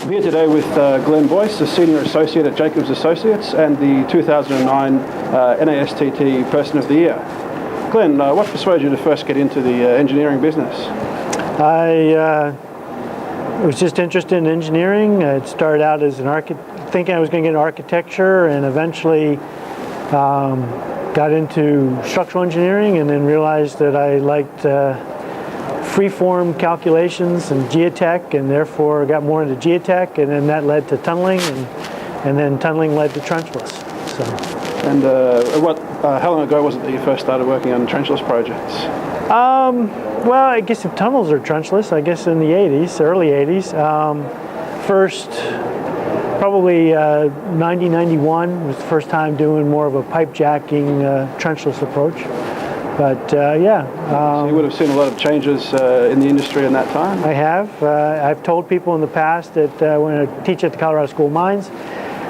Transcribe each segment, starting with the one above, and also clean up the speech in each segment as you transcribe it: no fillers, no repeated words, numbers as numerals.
I'm here today with Glenn Boyce, a Senior Associate at Jacobs Associates and the 2009 NASTT Person of the Year. Glenn, what persuaded you to first get into the engineering business? I was just interested in engineering. It started out as thinking I was going to get into architecture, and eventually got into structural engineering, and then realized that I liked free-form calculations and geotech, and therefore got more into geotech, and then that led to tunneling, and then tunneling led to trenchless. So. And how long ago was it that you first started working on trenchless projects? Well, I guess if tunnels are trenchless, I guess in the 80s, early 80s. First, probably 90, 91 was the first time doing more of a pipe jacking trenchless approach. But yeah. So you would have seen a lot of changes in the industry in that time? I have. I've told people in the past that when I teach at the Colorado School of Mines,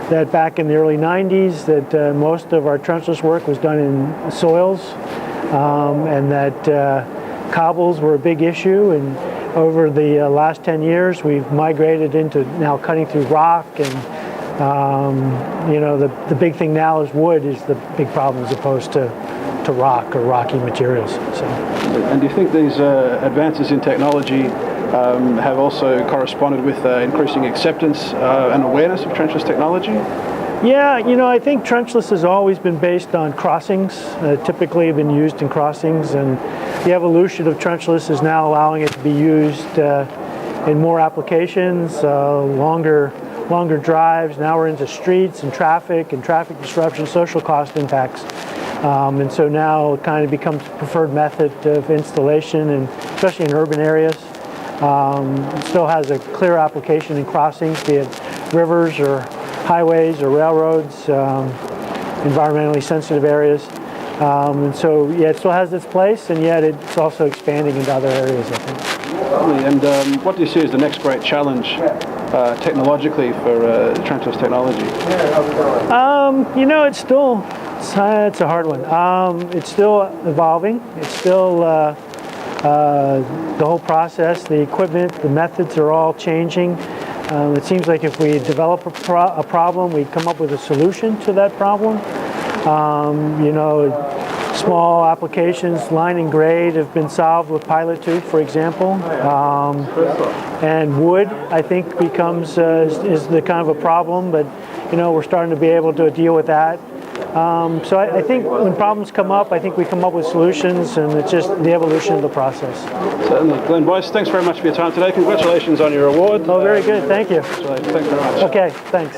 that back in the early 90s that most of our trenchless work was done in soils, and that cobbles were a big issue, and over the last 10 years we've migrated into now cutting through rock, and you know, the big thing now is wood is the big problem as opposed to rock or rocky materials. So. And do you think these advances in technology have also corresponded with increasing acceptance and awareness of trenchless technology? Yeah, you know, I think trenchless has always been based on crossings, typically been used in crossings, and the evolution of trenchless is now allowing it to be used in more applications, longer drives. Now we're into streets and traffic disruption, social cost impacts. And so now it kind of becomes a preferred method of installation, and especially in urban areas. It still has a clear application in crossings, be it rivers or highways or railroads, environmentally sensitive areas. And so, yeah, it still has its place, and yet it's also expanding into other areas, I think. And what do you see as the next great challenge technologically for trenchless technology? You know, it's a hard one. It's still evolving. It's still the whole process, the equipment, the methods are all changing. It seems like if we develop a problem, we come up with a solution to that problem. You know, small applications, line and grade, have been solved with pilot tube, for example. And wood, I think, becomes is the kind of a problem, but you know, we're starting to be able to deal with that. So I think when problems come up, I think we come up with solutions, and it's just the evolution of the process. Certainly. Glenn Boyce, thanks very much for your time today. Congratulations on your award. Oh, very good. Thank you. Thanks very much. Okay, thanks.